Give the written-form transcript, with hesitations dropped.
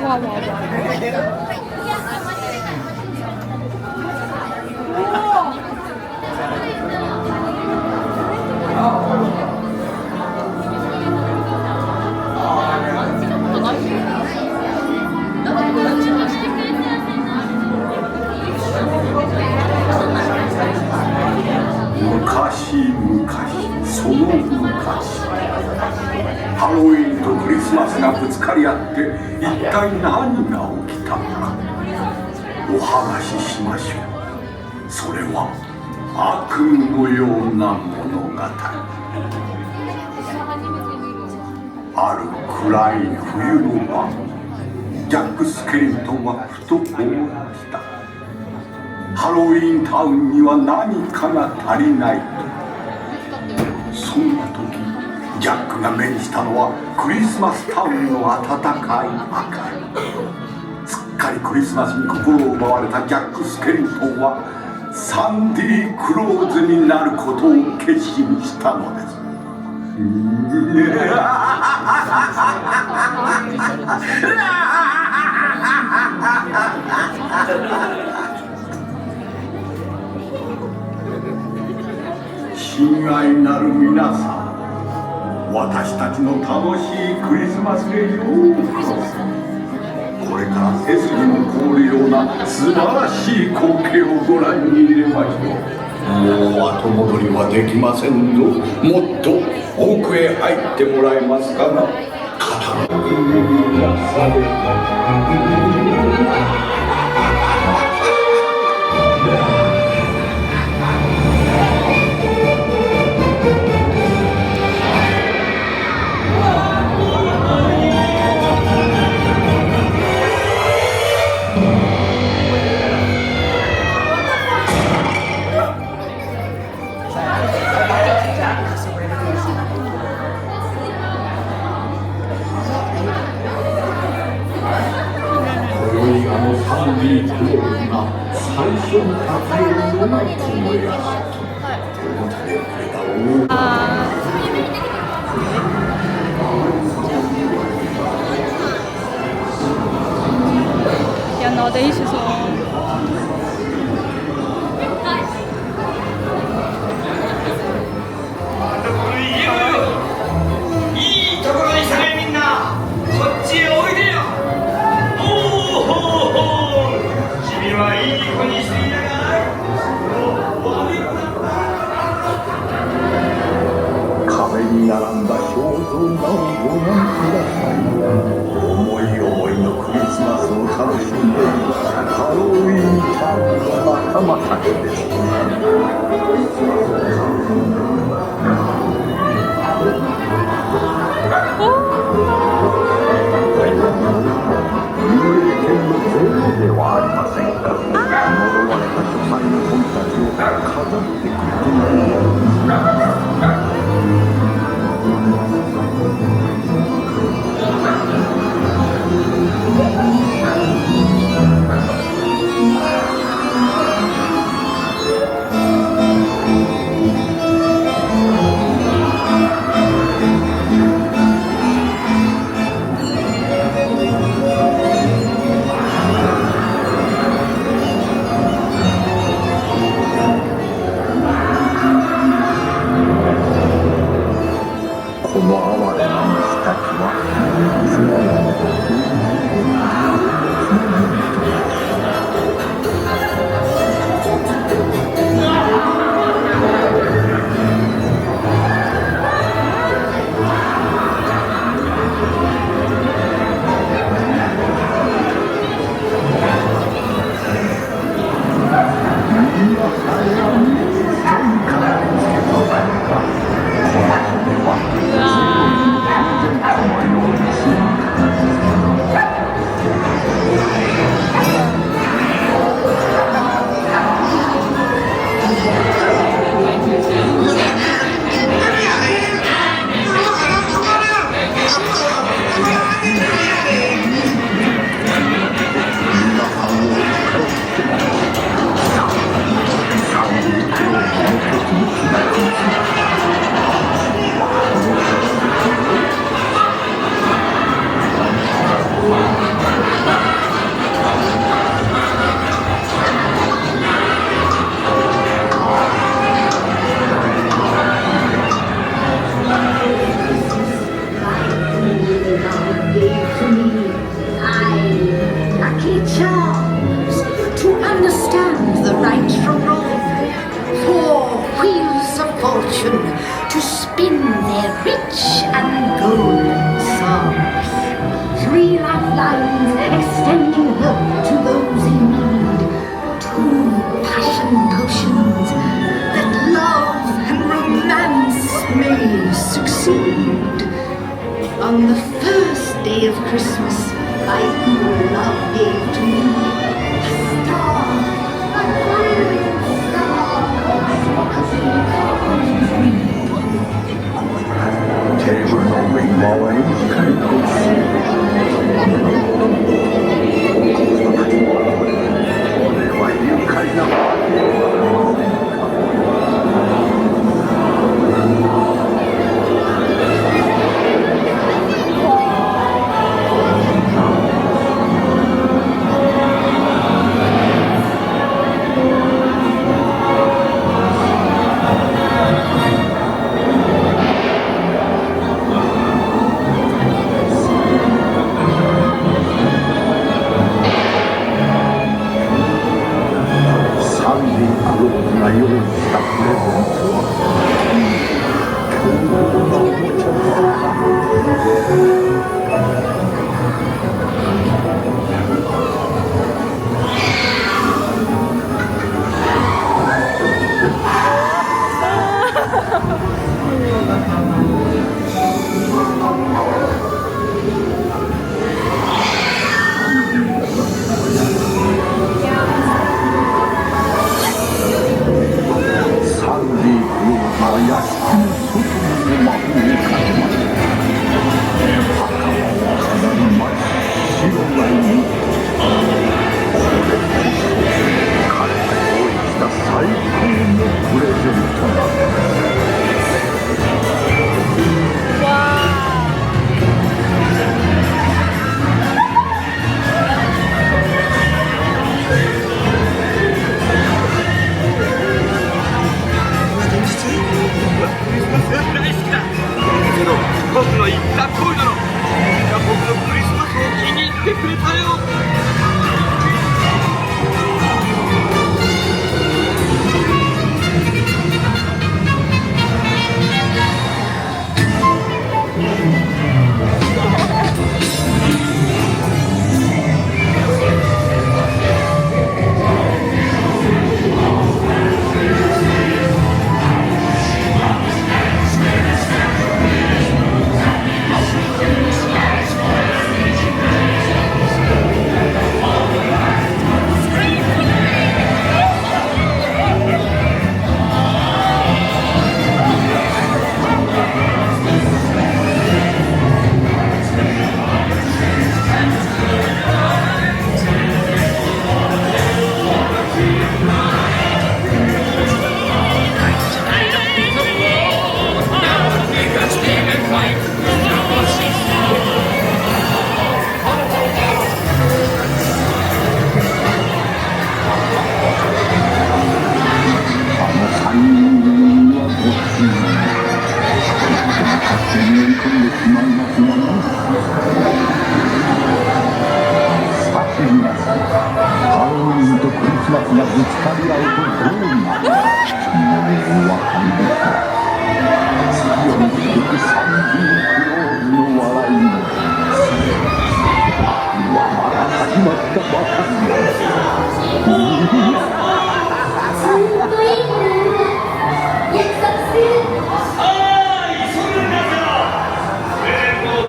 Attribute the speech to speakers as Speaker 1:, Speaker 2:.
Speaker 1: 와, 와, 와.
Speaker 2: 昔々その昔ハロウィンとクリスマスがぶつかり合って一体何が起きたのかお話ししましょう。それは悪夢のような物語。ある暗い冬の晩、ジャック・スケリントンはふと思いました。ハロウィンタウンには何かが足りないと。そんな時ジャックが目にしたのはクリスマスタウンの暖かい明かり。すっかりクリスマスに心を奪われたジャック・スケリントンはサンディ・クローズになることを決心したのです。親愛なる皆さん、私たちの楽しいクリスマスへようこそ。これから背筋の凍るような素晴らしい光景をご覧に入れましょう。もう後戻りはできませんぞ。もっと奥へ入ってもらえますかな。肩の上になされサンディ・クローズが最初に立ち寄るのがこの屋敷。お食べくれた大
Speaker 1: Ja, nou deze zo.
Speaker 3: いいところにしたね、みんな。こっちへおいでよ。君はいい子にしていたかい。
Speaker 2: 壁に並んだ肖像画をご覧ください。思い思いのクリスマスを楽しんでいるハロウィンタウンの仲間たちです。ではありませんか。呪われた書斎の本たちを飾ってくれている。
Speaker 4: first day of Christmas, my good love gave to me a star.
Speaker 2: 테이블 너의 마와의 갈 곳이 오늘과 유칼나
Speaker 4: 약속